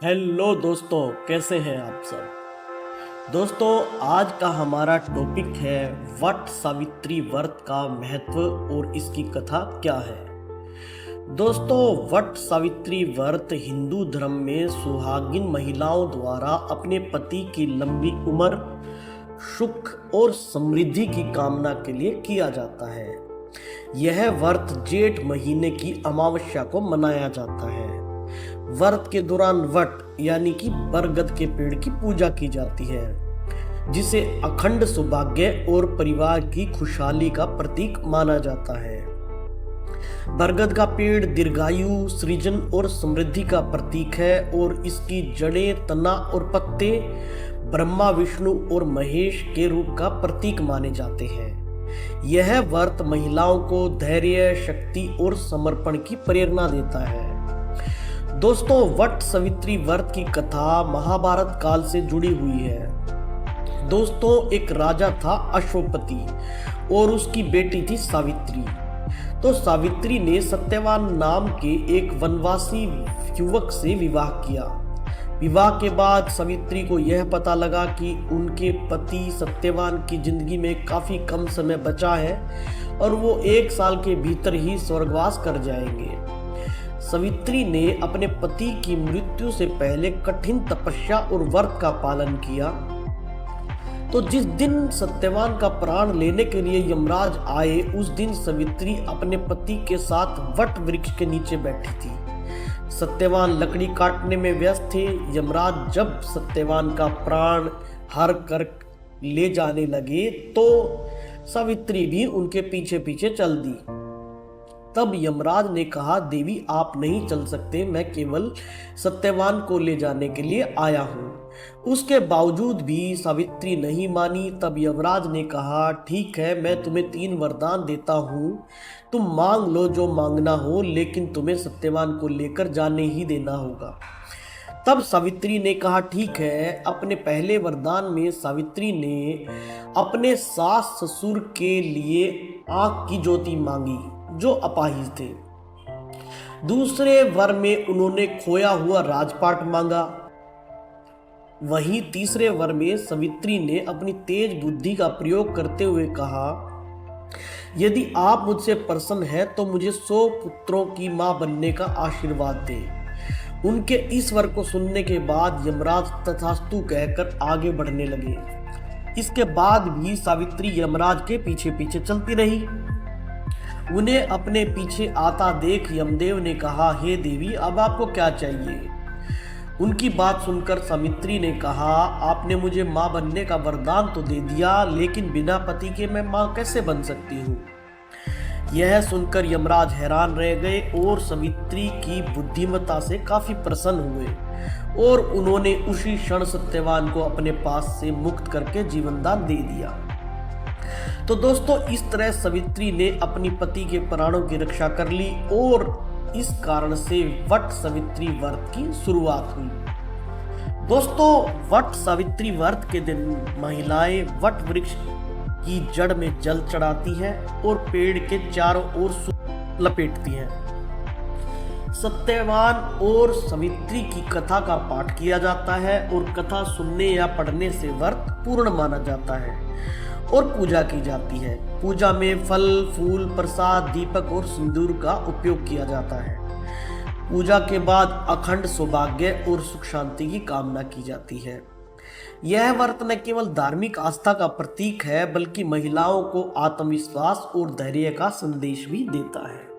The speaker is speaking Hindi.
हेलो दोस्तों, कैसे हैं आप सब। दोस्तों, आज का हमारा टॉपिक है वट सावित्री व्रत का महत्व और इसकी कथा क्या है। दोस्तों, वट सावित्री व्रत हिंदू धर्म में सुहागिन महिलाओं द्वारा अपने पति की लंबी उम्र, सुख और समृद्धि की कामना के लिए किया जाता है। यह व्रत जेठ महीने की अमावस्या को मनाया जाता है। व्रत के दौरान वट यानी कि बरगद के पेड़ की पूजा की जाती है, जिसे अखंड सौभाग्य और परिवार की खुशहाली का प्रतीक माना जाता है। बरगद का पेड़ दीर्घायु, सृजन और समृद्धि का प्रतीक है और इसकी जड़ें, तना और पत्ते ब्रह्मा, विष्णु और महेश के रूप का प्रतीक माने जाते हैं। यह व्रत महिलाओं को धैर्य, शक्ति और समर्पण की प्रेरणा देता है। दोस्तों, वट सावित्री व्रत की कथा महाभारत काल से जुड़ी हुई है। दोस्तों, एक राजा था अश्वपति और उसकी बेटी थी सावित्री। तो सावित्री ने सत्यवान नाम के एक वनवासी युवक से विवाह किया। विवाह के बाद सावित्री को यह पता लगा कि उनके पति सत्यवान की जिंदगी में काफी कम समय बचा है और वो 1 साल के भीतर ही स्वर्गवास कर जाएंगे। सावित्री ने अपने पति की मृत्यु से पहले कठिन तपस्या और व्रत का पालन किया। तो जिस दिन सत्यवान का प्राण लेने के लिए यमराज आए, उस दिन सावित्री अपने पति के साथ वट वृक्ष के नीचे बैठी थी। सत्यवान लकड़ी काटने में व्यस्त थे। यमराज जब सत्यवान का प्राण हर कर ले जाने लगे तो सावित्री भी उनके पीछे पीछे चल दी। तब यमराज ने कहा, देवी आप नहीं चल सकते, मैं केवल सत्यवान को ले जाने के लिए आया हूँ। उसके बावजूद भी सावित्री नहीं मानी। तब यमराज ने कहा, ठीक है, मैं तुम्हें 3 वरदान देता हूँ, तुम मांग लो जो मांगना हो, लेकिन तुम्हें सत्यवान को लेकर जाने ही देना होगा। तब सावित्री ने कहा, ठीक है। अपने पहले वरदान में सावित्री ने अपने सास ससुर के लिए आंख की ज्योति मांगी, जो अपाहिज थे। दूसरे वर में उन्होंने खोया हुआ राजपाट मांगा। वहीं तीसरे वर में सावित्री ने अपनी तेज बुद्धि का प्रयोग करते हुए कहा, यदि आप मुझसे प्रसन्न हैं तो मुझे 100 पुत्रों की मां बनने का आशीर्वाद दें। उनके इस वर को सुनने के बाद यमराज तथास्तु कहकर आगे बढ़ने लगे। इसके बाद भी सावित्री यमराज के पीछे पीछे चलती रही। उन्हें अपने पीछे आता देख यमदेव ने कहा, हे देवी, अब आपको क्या चाहिए। उनकी बात सुनकर सावित्री ने कहा, आपने मुझे मां बनने का वरदान तो दे दिया, लेकिन बिना पति के मैं मां कैसे बन सकती हूँ। यह सुनकर यमराज हैरान रह गए और सावित्री की बुद्धिमत्ता से काफी प्रसन्न हुए और उन्होंने उसी क्षण सत्यवान को अपने पास से मुक्त करके जीवनदान दे दिया। तो दोस्तों, इस तरह सावित्री ने अपनी पति के प्राणों की रक्षा कर ली और इस कारण से वट सावित्री व्रत की शुरुआत हुई। दोस्तों, वट सावित्री व्रत के दिन महिलाएं वट वृक्ष की जड़ में जल चढ़ाती हैं और पेड़ के चारों ओर लपेटती हैं। सत्यवान और सावित्री की कथा का पाठ किया जाता है और कथा सुनने या पढ़ने से व्रत पूर्ण माना जाता है और पूजा की जाती है। पूजा में फल, फूल, प्रसाद, दीपक और सिंदूर का उपयोग किया जाता है। पूजा के बाद अखंड सौभाग्य और सुख शांति की कामना की जाती है। यह व्रत न केवल धार्मिक आस्था का प्रतीक है, बल्कि महिलाओं को आत्मविश्वास और धैर्य का संदेश भी देता है।